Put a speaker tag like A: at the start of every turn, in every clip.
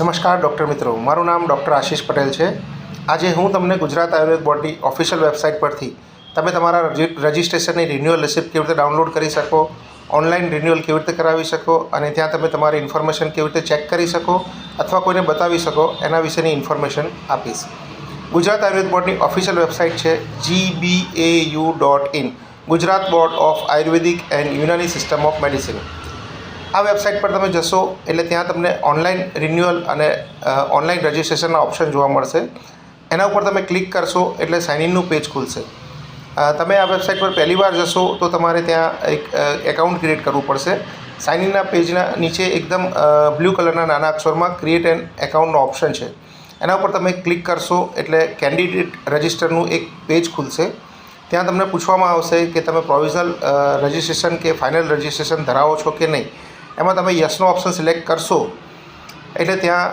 A: નમસ્કાર ડૉક્ટર મિત્રો, મારું નામ ડૉક્ટર આશીષ પટેલ છે। આજે હું તમને ગુજરાત આયુર્વેદ બોર્ડની ઓફિશિયલ વેબસાઇટ પરથી તમે તમારા રજિસ્ટ્રેશનની રિન્યુઅલ રિસિપ્ટ કેવી રીતે ડાઉનલોડ કરી શકો, ઓનલાઈન રિન્યુઅલ કેવી રીતે કરાવી શકો અને ત્યાં તમે તમારી ઇન્ફોર્મેશન કેવી રીતે ચેક કરી શકો અથવા કોઈને બતાવી શકો એના વિશેની ઇન્ફોર્મેશન આપીશ। ગુજરાત આયુર્વેદ બોર્ડની ઓફિશિયલ વેબસાઇટ છે gbau.in, Gujarat board of Ayurvedic and Unani system of medicine. આ વેબસાઇટ પર તમે જશો એટલે ત્યાં તમને ઓનલાઈન રિન્યુઅલ અને ઓનલાઈન રજિસ્ટ્રેશનના ઓપ્શન જોવા મળશે। એના ઉપર તમે ક્લિક કરશો એટલે સાઇન ઇનનું પેજ ખુલશે। તમે આ વેબસાઇટ પર પહેલી વાર જશો તો તમારે ત્યાં એક એકાઉન્ટ ક્રિએટ કરવું પડશે। સાઇન ઇનના પેજના નીચે એકદમ બ્લુ કલરના નાના અક્ષરમાં ક્રિએટ એન એકાઉન્ટનો ઓપ્શન છે। એના ઉપર તમે ક્લિક કરશો એટલે કેન્ડિડેટ રજિસ્ટરનું એક પેજ ખુલશે। ત્યાં તમને પૂછવામાં આવશે કે તમે પ્રોવિઝનલ રજિસ્ટ્રેશન કે ફાઇનલ રજિસ્ટ્રેશન ધરાવો છો કે નહીં। એમાં તમે યસનો ઓપ્શન સિલેક્ટ કરશો એટલે ત્યાં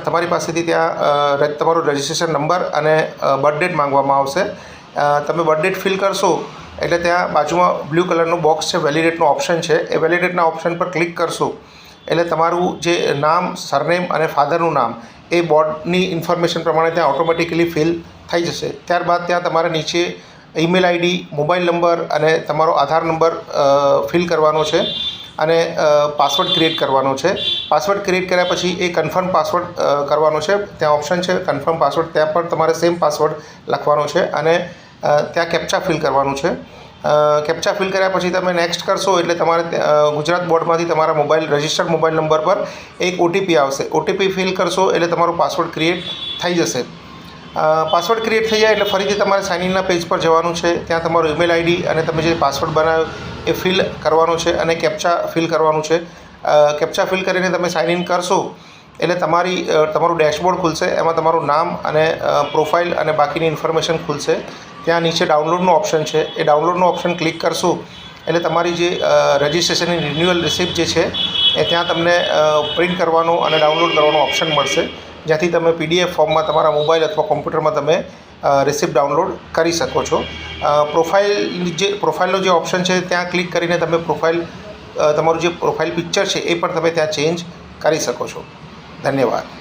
A: તમારી પાસેથી ત્યાં તમારો રજિસ્ટ્રેશન નંબર અને બર્થ ડેટ માંગવામાં આવશે। તમે બર્થ ડેટ ફિલ કરશો એટલે ત્યાં બાજુમાં બ્લુ કલરનું બોક્સ છે, વેલિડેટનો ઓપ્શન છે। એ વેલિડેટના ઓપ્શન પર ક્લિક કરશો એટલે તમારું જે નામ, સરનેમ અને ફાધરનું નામ એ બોર્ડની ઇન્ફોર્મેશન પ્રમાણે ત્યાં ઓટોમેટિકલી ફિલ થઈ જશે। ત્યારબાદ ત્યાં તમારે નીચે ઈમેલ આઈડી, મોબાઈલ નંબર અને તમારો આધાર નંબર ફિલ કરવાનો છે અને પાસવર્ડ ક્રિએટ કરવાનો છે। પાસવર્ડ ક્રિએટ કર્યા પછી એ કન્ફર્મ પાસવર્ડ કરવાનો છે। ત્યાં ઓપ્શન છે કન્ફર્મ પાસવર્ડ, ત્યાં પણ તમારે સેમ પાસવર્ડ લખવાનો છે અને ત્યાં કેપ્ચા ફિલ કરવાનું છે। કેપ્ચા ફિલ કર્યા પછી તમે નેક્સ્ટ કરશો એટલે તમારે ગુજરાત બોર્ડમાંથી તમારા રજિસ્ટર્ડ મોબાઈલ નંબર પર એક ઓટીપી આવશે। ઓટીપી ફિલ કરશો એટલે તમારો પાસવર્ડ ક્રિએટ થઈ જશે। પાસવર્ડ ક્રિએટ થઈ જાય એટલે ફરીથી તમારે સાઇન ઇનના પેજ પર જવાનું છે। ત્યાં તમારું ઈમેલ આઈડી અને તમે જે પાસવર્ડ બનાવ્યો એ ફિલ કરવાનો છે અને કેપ્ચા ફિલ કરવાનું છે। કેપ્ચા ફિલ કરીને તમે સાઇન ઇન કરશો એટલે તમારું ડેશબોર્ડ ખુલશે। એમાં તમારું નામ અને પ્રોફાઇલ અને બાકીની ઇન્ફોર્મેશન ખુલશે। ત્યાં નીચે ડાઉનલોડનો ઓપ્શન છે, એ ડાઉનલોડનો ઓપ્શન ક્લિક કરશો એટલે તમારી જે રજિસ્ટ્રેશનની રિન્યુઅલ રિસિપ્ટ જે છે એ ત્યાં તમને પ્રિન્ટ કરવાનો અને ડાઉનલોડ કરવાનો ઓપ્શન મળશે, જ્યાંથી તમે પીડીએફ ફોર્મમાં તમારા મોબાઈલ અથવા કોમ્પ્યુટરમાં તમે રિસિપ્ટ ડાઉનલોડ કરી શકો છો। પ્રોફાઇલનો જે ઓપ્શન છે ત્યાં ક્લિક કરીને તમે તમારું જે પ્રોફાઇલ પિક્ચર છે એ પણ તમે ત્યાં ચેન્જ કરી શકો છો। ધન્યવાદ।